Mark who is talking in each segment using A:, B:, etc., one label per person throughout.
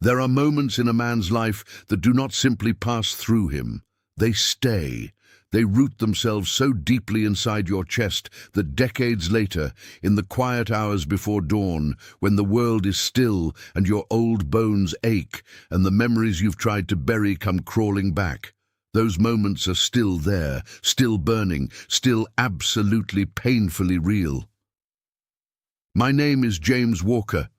A: There are moments in a man's life that do not simply pass through him. They stay. They root themselves so deeply inside your chest that decades later, in the quiet hours before dawn, when the world is still and your old bones ache and the memories you've tried to bury come crawling back, those moments are still there, still burning, still absolutely painfully real. My name is James Walker,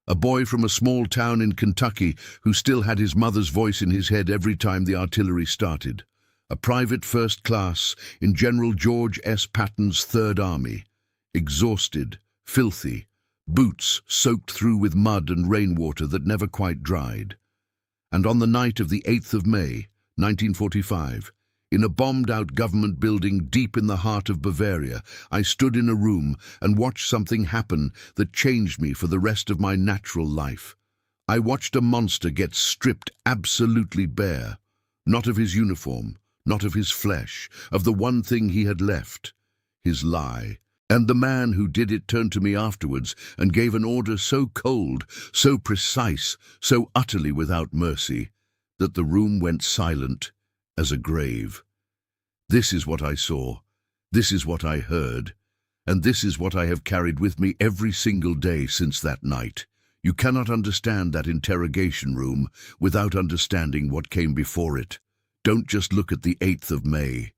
A: a boy from a small town in Kentucky who still had his mother's voice in his head every time the artillery started. A private first class in General George S. Patton's Third Army, exhausted, filthy, boots soaked through with mud and rainwater that never quite dried. And on the night of the 8th of May, 1945, in a bombed-out government building deep in the heart of Bavaria, I stood in a room and watched something happen that changed me for the rest of my natural life. I watched a monster get stripped absolutely bare, not of his uniform, not of his flesh, of the one thing he had left, his lie. And the man who did it turned to me afterwards and gave an order so cold, so precise, so utterly without mercy, that the room went silent as a grave. This is what I saw, this is what I heard, and this is what I have carried with me every single day since that night. You cannot understand that interrogation room without understanding what came before it. Don't just look at the 8th of May.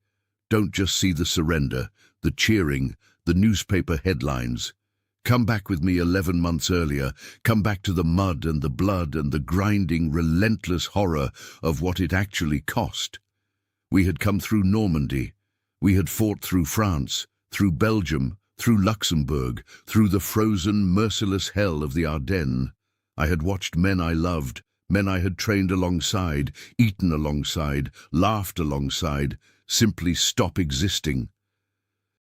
A: Don't just see the surrender, the cheering, the newspaper headlines. Come back with me 11 months earlier. Come back to the mud and the blood and the grinding, relentless horror of what it actually cost. We had come through Normandy. We had fought through France, through Belgium, through Luxembourg, through the frozen, merciless hell of the Ardennes. I had watched men I loved, men I had trained alongside, eaten alongside, laughed alongside, simply stop existing.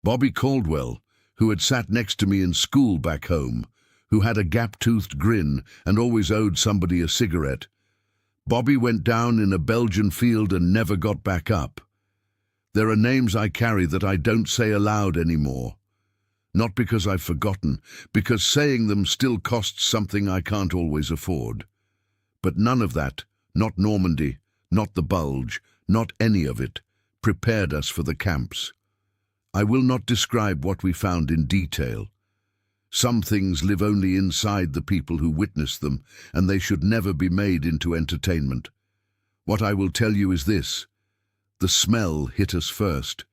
A: Bobby Caldwell, who had sat next to me in school back home, who had a gap-toothed grin and always owed somebody a cigarette. Bobby went down in a Belgian field and never got back up. There are names I carry that I don't say aloud anymore. Not because I've forgotten, because saying them still costs something I can't always afford. But none of that, not Normandy, not the Bulge, not any of it, prepared us for the camps. I will not describe what we found in detail. Some things live only inside the people who witness them, and they should never be made into entertainment. What I will tell you is this: the smell hit us first,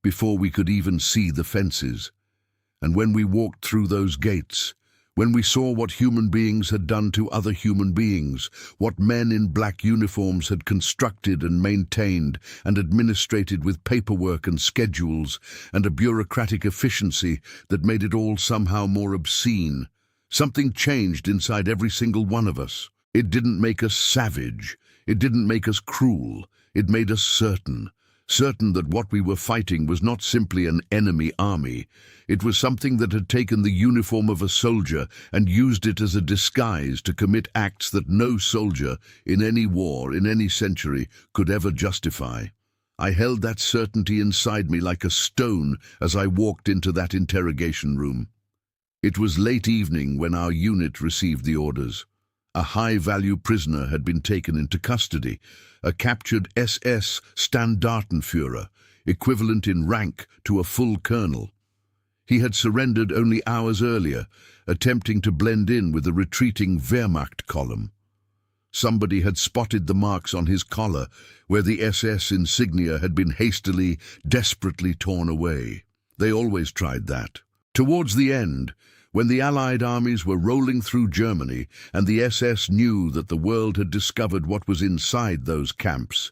A: before we could even see the fences. And when we walked through those gates, when we saw what human beings had done to other human beings, what men in black uniforms had constructed and maintained and administrated with paperwork and schedules and a bureaucratic efficiency that made it all somehow more obscene, something changed inside every single one of us. It didn't make us savage. It didn't make us cruel. It made us certain that what we were fighting was not simply an enemy army. It was something that had taken the uniform of a soldier and used it as a disguise to commit acts that no soldier, in any war, in any century, could ever justify. I held that certainty inside me like a stone as I walked into that interrogation room. It was late evening when our unit received the orders. A high-value prisoner had been taken into custody, a captured SS Standartenführer, equivalent in rank to a full colonel. He had surrendered only hours earlier, attempting to blend in with the retreating Wehrmacht column. Somebody had spotted the marks on his collar, where the SS insignia had been hastily, desperately torn away. They always tried that. Towards the end, when the Allied armies were rolling through Germany and the SS knew that the world had discovered what was inside those camps,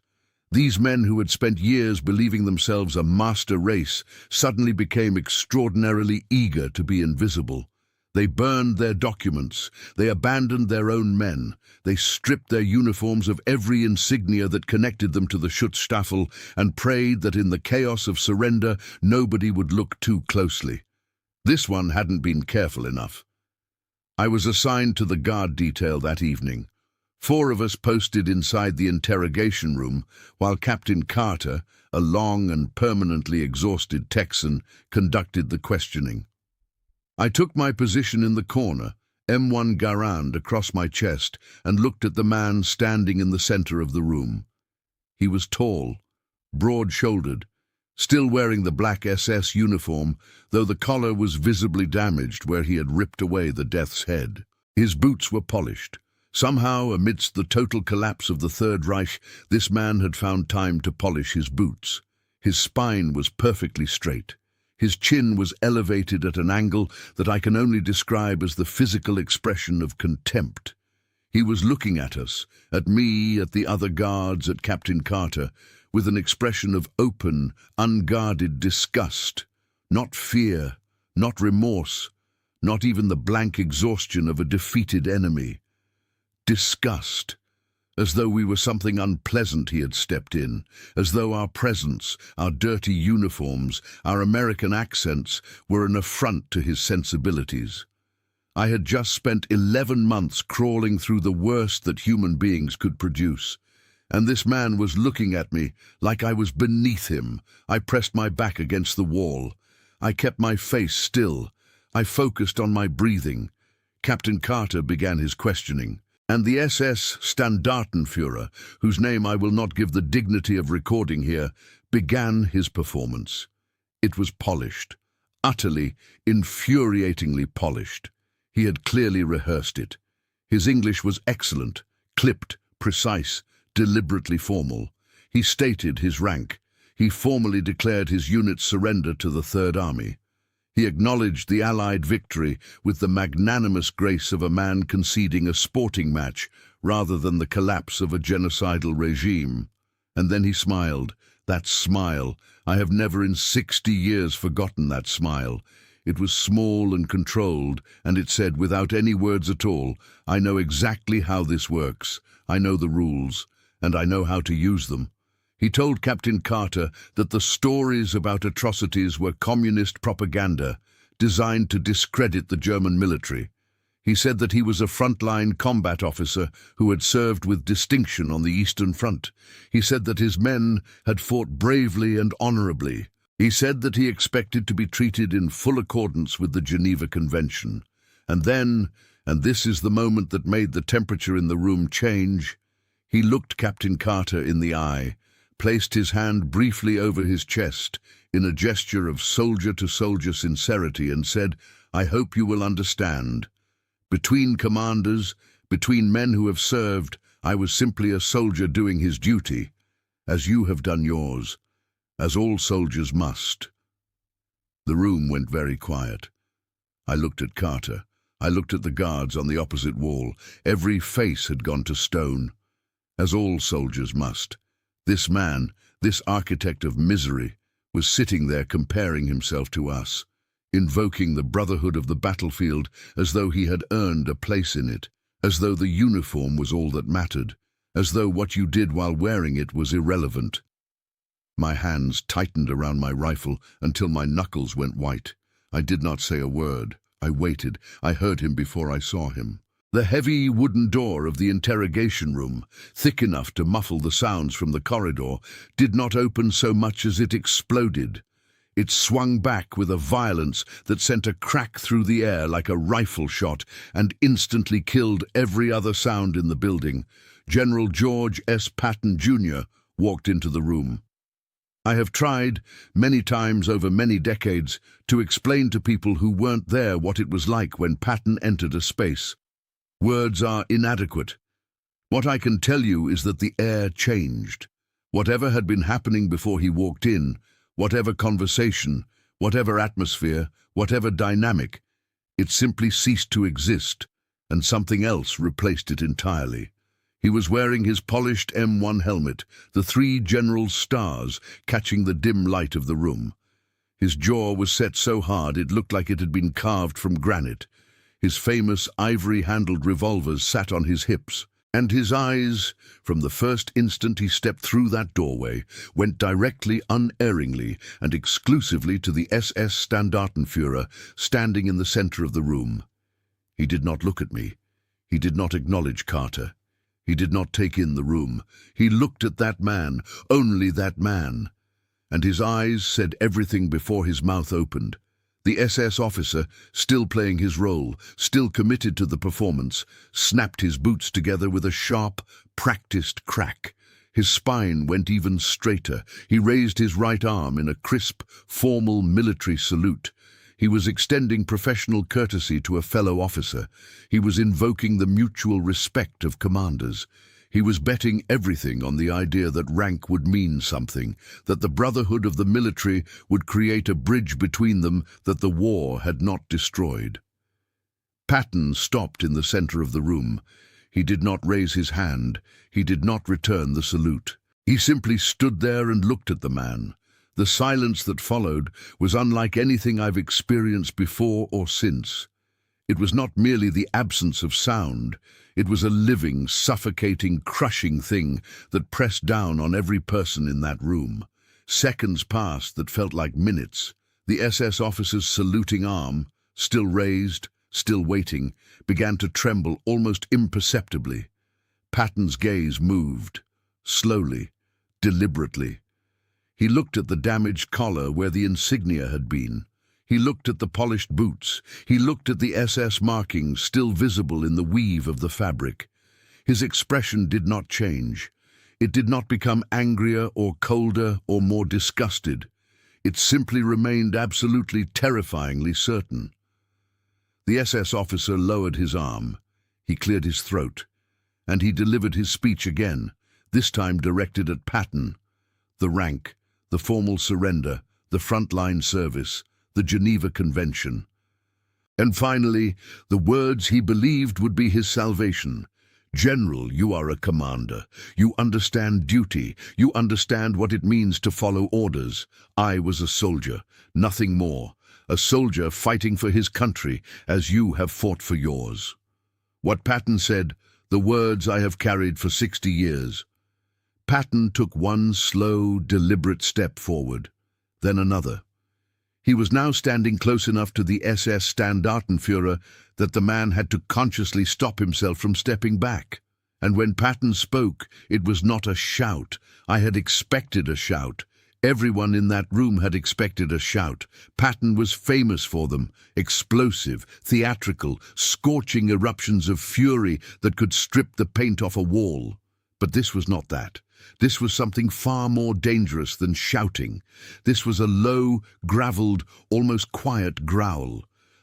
A: these men who had spent years believing themselves a master race suddenly became extraordinarily eager to be invisible. They burned their documents, they abandoned their own men, they stripped their uniforms of every insignia that connected them to the Schutzstaffel and prayed that in the chaos of surrender nobody would look too closely. This one hadn't been careful enough. I was assigned to the guard detail that evening. 4 of us posted inside the interrogation room, while Captain Carter, a long and permanently exhausted Texan, conducted the questioning. I took my position in the corner, M1 Garand across my chest and looked at the man standing in the center of the room. He was tall, broad-shouldered, still wearing the black SS uniform, though the collar was visibly damaged where he had ripped away the Death's head. His boots were polished. Somehow, amidst the total collapse of the Third Reich, this man had found time to polish his boots. His spine was perfectly straight. His chin was elevated at an angle that I can only describe as the physical expression of contempt. He was looking at us, at me, at the other guards, at Captain Carter, with an expression of open, unguarded disgust. Not fear, not remorse, not even the blank exhaustion of a defeated enemy. Disgust, as though we were something unpleasant he had stepped in, as though our presence, our dirty uniforms, our American accents were an affront to his sensibilities. I had just spent 11 months crawling through the worst that human beings could produce, and this man was looking at me like I was beneath him. I pressed my back against the wall. I kept my face still. I focused on my breathing. Captain Carter began his questioning, and the SS Standartenführer, whose name I will not give the dignity of recording here, began his performance. It was polished, utterly, infuriatingly polished. He had clearly rehearsed it. His English was excellent, clipped, precise, deliberately formal. He stated his rank. He formally declared his unit's surrender to the Third Army. He acknowledged the Allied victory with the magnanimous grace of a man conceding a sporting match rather than the collapse of a genocidal regime. And then he smiled. That smile, I have never in 60 years forgotten that smile. It was small and controlled, and it said, without any words at all, I know exactly how this works. I know the rules, and I know how to use them. He told Captain Carter that the stories about atrocities were communist propaganda designed to discredit the German military. He said that he was a frontline combat officer who had served with distinction on the Eastern Front. He said that his men had fought bravely and honorably. He said that he expected to be treated in full accordance with the Geneva Convention. And then, and this is the moment that made the temperature in the room change, he looked Captain Carter in the eye, placed his hand briefly over his chest in a gesture of soldier-to-soldier sincerity and said, I hope you will understand. Between commanders, between men who have served, I was simply a soldier doing his duty, as you have done yours, as all soldiers must. The room went very quiet. I looked at Carter. I looked at the guards on the opposite wall. Every face had gone to stone, as all soldiers must. This man, this architect of misery, was sitting there comparing himself to us, invoking the brotherhood of the battlefield as though he had earned a place in it, as though the uniform was all that mattered, as though what you did while wearing it was irrelevant. My hands tightened around my rifle until my knuckles went white. I did not say a word. I waited. I heard him before I saw him. The heavy wooden door of the interrogation room, thick enough to muffle the sounds from the corridor, did not open so much as it exploded. It swung back with a violence that sent a crack through the air like a rifle shot and instantly killed every other sound in the building. General George S. Patton, Jr. walked into the room. I have tried, many times over many decades, to explain to people who weren't there what it was like when Patton entered a space. Words are inadequate. What I can tell you is that the air changed. Whatever had been happening before he walked in, whatever conversation, whatever atmosphere, whatever dynamic, it simply ceased to exist, and something else replaced it entirely. He was wearing his polished M1 helmet, the 3 general stars catching the dim light of the room. His jaw was set so hard it looked like it had been carved from granite. His famous ivory-handled revolvers sat on his hips, and his eyes, from the first instant he stepped through that doorway, went directly, unerringly, and exclusively to the SS Standartenführer standing in the center of the room. He did not look at me. He did not acknowledge Carter. He did not take in the room. He looked at that man, only that man, and his eyes said everything before his mouth opened. The SS officer, still playing his role, still committed to the performance, snapped his boots together with a sharp, practiced crack. His spine went even straighter. He raised his right arm in a crisp, formal military salute. He was extending professional courtesy to a fellow officer. He was invoking the mutual respect of commanders. He was betting everything on the idea that rank would mean something, that the brotherhood of the military would create a bridge between them that the war had not destroyed. Patton stopped in the center of the room. He did not raise his hand. He did not return the salute. He simply stood there and looked at the man. The silence that followed was unlike anything I've experienced before or since. It was not merely the absence of sound. It was a living, suffocating, crushing thing that pressed down on every person in that room. Seconds passed that felt like minutes. The SS officer's saluting arm, still raised, still waiting, began to tremble almost imperceptibly. Patton's gaze moved, slowly, deliberately. He looked at the damaged collar where the insignia had been. He looked at the polished boots. He looked at the SS markings still visible in the weave of the fabric. His expression did not change. It did not become angrier or colder or more disgusted. It simply remained absolutely terrifyingly certain. The SS officer lowered his arm. He cleared his throat. And he delivered his speech again, this time directed at Patton. The rank, the formal surrender, the frontline service, the Geneva Convention. And finally, the words he believed would be his salvation. General, you are a commander. You understand duty. You understand what it means to follow orders. I was a soldier, nothing more. A soldier fighting for his country as you have fought for yours. What Patton said, the words I have carried for 60 years. Patton took one slow, deliberate step forward, then another. He was now standing close enough to the SS Standartenführer that the man had to consciously stop himself from stepping back. And when Patton spoke, it was not a shout. I had expected a shout. Everyone in that room had expected a shout. Patton was famous for them, explosive, theatrical, scorching eruptions of fury that could strip the paint off a wall. But this was not that. This was something far more dangerous than shouting. This was a low, gravelled, almost quiet growl.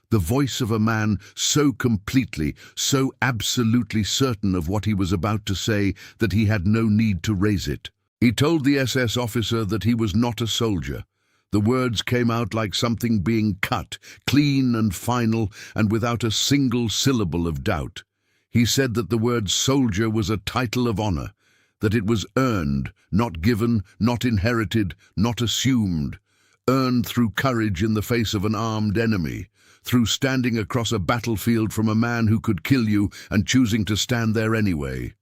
A: The voice of a man so completely, so absolutely certain of what he was about to say that he had no need to raise it. He told the SS officer that he was not a soldier. The words came out like something being cut, clean and final, and without a single syllable of doubt. He said that the word soldier was a title of honor, that it was earned, not given, not inherited, not assumed, earned through courage in the face of an armed enemy, through standing across a battlefield from a man who could kill you and choosing to stand there anyway.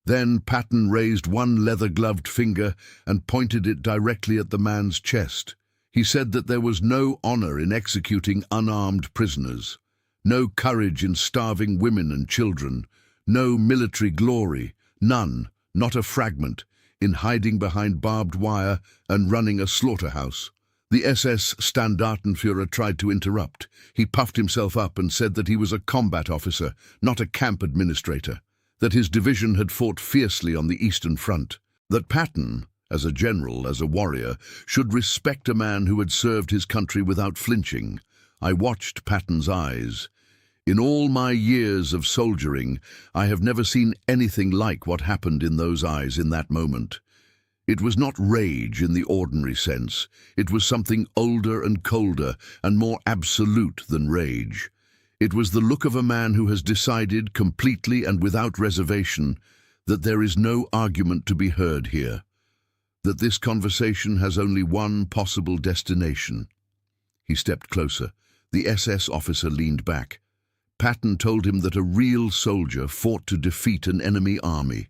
A: Then Patton raised one leather-gloved finger and pointed it directly at the man's chest. He said that there was no honor in executing unarmed prisoners, no courage in starving women and children, no military glory, none, not a fragment, in hiding behind barbed wire and running a slaughterhouse. The SS Standartenführer tried to interrupt. He puffed himself up and said that he was a combat officer, not a camp administrator, that his division had fought fiercely on the Eastern Front, that Patton, as a general, as a warrior, should respect a man who had served his country without flinching. I watched Patton's eyes. In all my years of soldiering, I have never seen anything like what happened in those eyes in that moment. It was not rage in the ordinary sense. It was something older and colder and more absolute than rage. It was the look of a man who has decided completely and without reservation that there is no argument to be heard here, that this conversation has only one possible destination. He stepped closer. The SS officer leaned back. Patton told him that a real soldier fought to defeat an enemy army.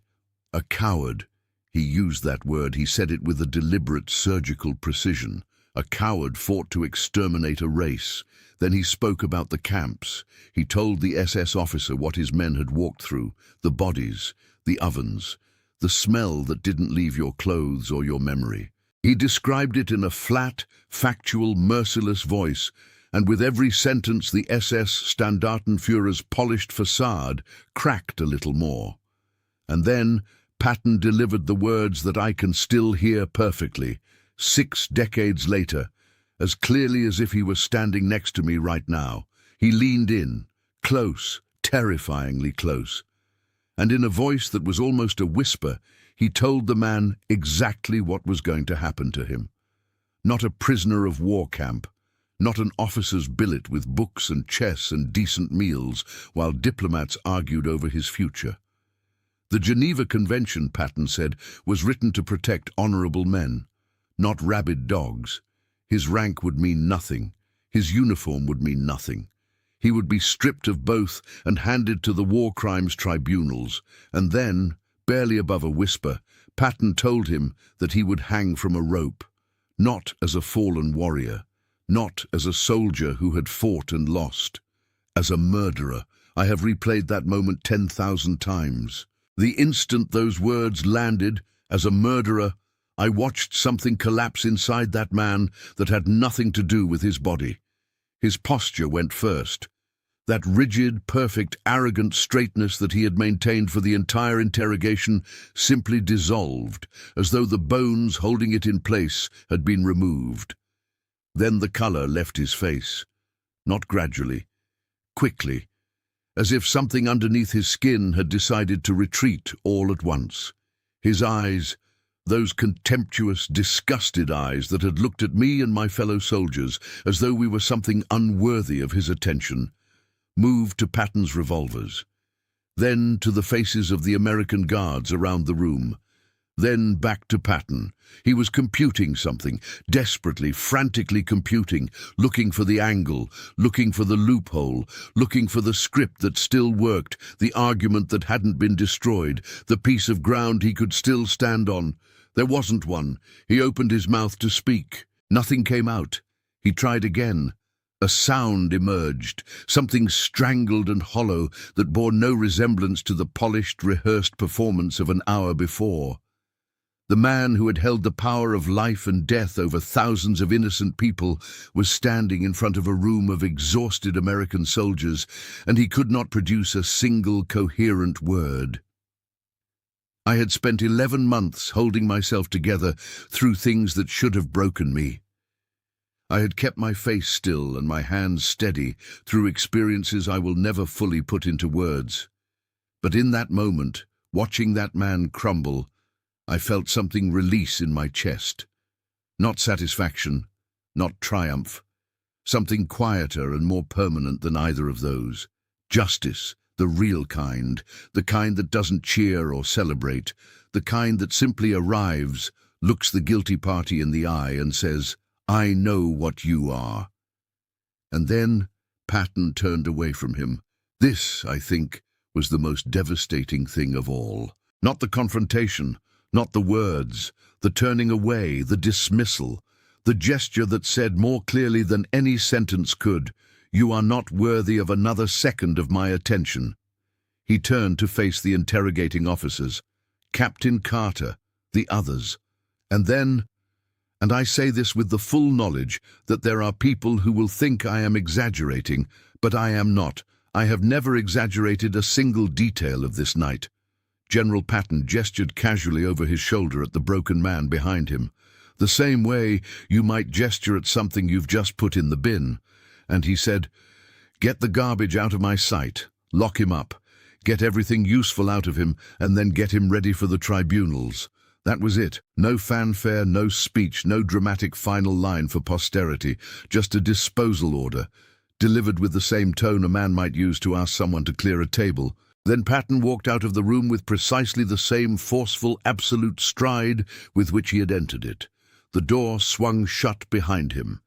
A: A coward. He used that word. He said it with a deliberate, surgical precision. A coward fought to exterminate a race. Then he spoke about the camps. He told the SS officer what his men had walked through, the bodies, the ovens, the smell that didn't leave your clothes or your memory. He described it in a flat, factual, merciless voice, and with every sentence the SS Standartenführer's polished facade cracked a little more. And then Patton delivered the words that I can still hear perfectly, 6 decades later, as clearly as if he was standing next to me right now. He leaned in, close, terrifyingly close, and in a voice that was almost a whisper, he told the man exactly what was going to happen to him. Not a prisoner of war camp, not an officer's billet with books and chess and decent meals while diplomats argued over his future. The Geneva Convention, Patton said, was written to protect honorable men, not rabid dogs. His rank would mean nothing. His uniform would mean nothing. He would be stripped of both and handed to the war crimes tribunals, and then, barely above a whisper, Patton told him that he would hang from a rope, not as a fallen warrior, not as a soldier who had fought and lost, as a murderer. I have replayed that moment 10,000 times. The instant those words landed, as a murderer, I watched something collapse inside that man that had nothing to do with his body. His posture went first. That rigid, perfect, arrogant straightness that he had maintained for the entire interrogation simply dissolved, as though the bones holding it in place had been removed. Then the color left his face, not gradually, quickly, as if something underneath his skin had decided to retreat all at once. His eyes, those contemptuous, disgusted eyes that had looked at me and my fellow soldiers as though we were something unworthy of his attention, moved to Patton's revolvers, then to the faces of the American guards around the room, then back to Patton. He was computing something, desperately, frantically computing, looking for the angle, looking for the loophole, looking for the script that still worked, the argument that hadn't been destroyed, the piece of ground he could still stand on. There wasn't one. He opened his mouth to speak. Nothing came out. He tried again. A sound emerged, something strangled and hollow that bore no resemblance to the polished, rehearsed performance of an hour before. The man who had held the power of life and death over thousands of innocent people was standing in front of a room of exhausted American soldiers, and he could not produce a single coherent word. I had spent 11 months holding myself together through things that should have broken me. I had kept my face still and my hands steady through experiences I will never fully put into words. But in that moment, watching that man crumble, I felt something release in my chest. Not satisfaction, not triumph. Something quieter and more permanent than either of those. Justice, the real kind, the kind that doesn't cheer or celebrate, the kind that simply arrives, looks the guilty party in the eye and says, "I know what you are." And then Patton turned away from him. This, I think, was the most devastating thing of all. Not the confrontation, not the words, the turning away, the dismissal, the gesture that said more clearly than any sentence could, "You are not worthy of another second of my attention." He turned to face the interrogating officers, Captain Carter, the others, and then, and I say this with the full knowledge that there are people who will think I am exaggerating, but I am not. I have never exaggerated a single detail of this night. General Patton gestured casually over his shoulder at the broken man behind him, the same way you might gesture at something you've just put in the bin. And he said, "Get the garbage out of my sight, lock him up, get everything useful out of him, and then get him ready for the tribunals." That was it. No fanfare, no speech, no dramatic final line for posterity, just a disposal order, delivered with the same tone a man might use to ask someone to clear a table. Then Patton walked out of the room with precisely the same forceful, absolute stride with which he had entered it. The door swung shut behind him,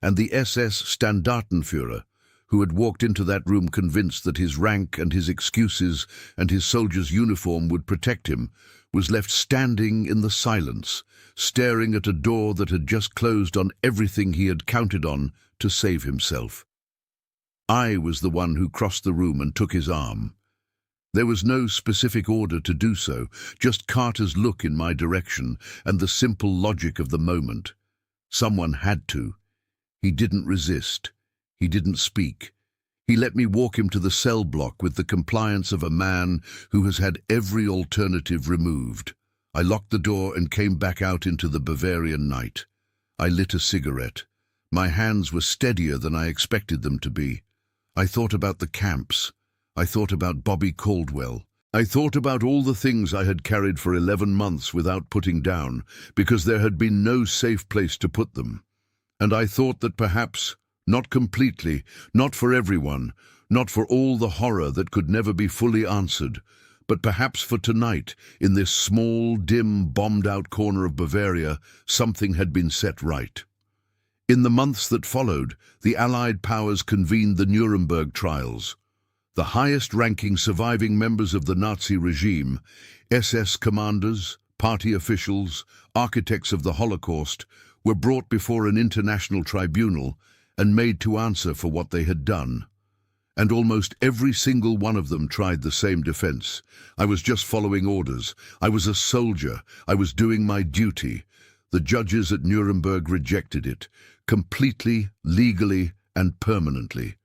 A: and the SS Standartenführer, who had walked into that room convinced that his rank and his excuses and his soldier's uniform would protect him, was left standing in the silence, staring at a door that had just closed on everything he had counted on to save himself. I was the one who crossed the room and took his arm. There was no specific order to do so, just Carter's look in my direction and the simple logic of the moment. Someone had to. He didn't resist. He didn't speak. He let me walk him to the cell block with the compliance of a man who has had every alternative removed. I locked the door and came back out into the Bavarian night. I lit a cigarette. My hands were steadier than I expected them to be. I thought about the camps. I thought about Bobby Caldwell. I thought about all the things I had carried for 11 months without putting down, because there had been no safe place to put them. And I thought that perhaps, not completely, not for everyone, not for all the horror that could never be fully answered, but perhaps for tonight, in this small, dim, bombed-out corner of Bavaria, something had been set right. In the months that followed, the Allied powers convened the Nuremberg trials. The highest-ranking surviving members of the Nazi regime, SS commanders, party officials, architects of the Holocaust, were brought before an international tribunal and made to answer for what they had done. And almost every single one of them tried the same defense. I was just following orders. I was a soldier. I was doing my duty. The judges at Nuremberg rejected it, completely, legally, and permanently.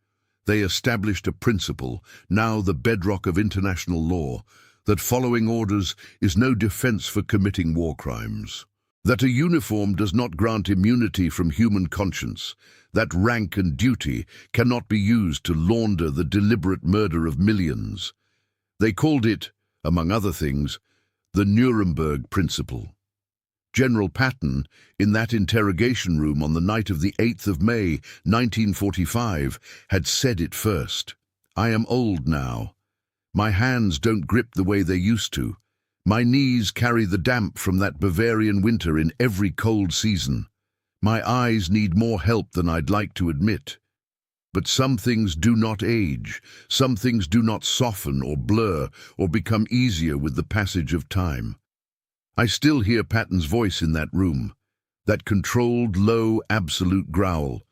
A: They established a principle, now the bedrock of international law, that following orders is no defense for committing war crimes. That a uniform does not grant immunity from human conscience, that rank and duty cannot be used to launder the deliberate murder of millions. They called it, among other things, the Nuremberg Principle. General Patton, in that interrogation room on the night of the 8th of May, 1945, had said it first. I am old now. My hands don't grip the way they used to. My knees carry the damp from that Bavarian winter in every cold season. My eyes need more help than I'd like to admit. But some things do not age. Some things do not soften or blur or become easier with the passage of time. I still hear Patton's voice in that room, that controlled, low, absolute growl.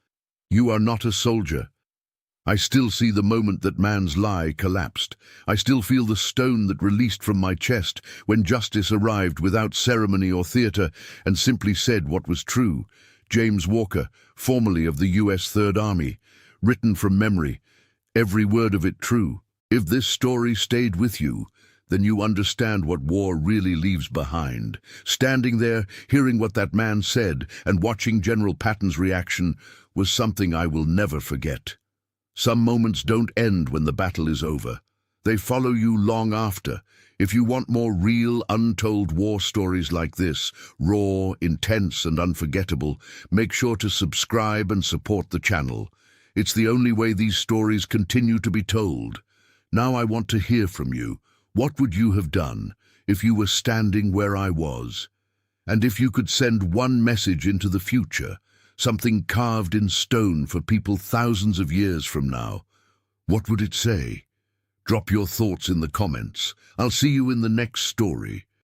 A: You are not a soldier. I still see the moment that man's lie collapsed. I still feel the stone that released from my chest when justice arrived without ceremony or theater and simply said what was true. James Walker, formerly of the U.S. Third Army, written from memory, every word of it true. If this story stayed with you, then you understand what war really leaves behind. Standing there, hearing what that man said, and watching General Patton's reaction was something I will never forget. Some moments don't end when the battle is over. They follow you long after. If you want more real, untold war stories like this, raw, intense, and unforgettable, make sure to subscribe and support the channel. It's the only way these stories continue to be told. Now I want to hear from you. What would you have done if you were standing where I was? And if you could send one message into the future, something carved in stone for people thousands of years from now, what would it say? Drop your thoughts in the comments. I'll see you in the next story.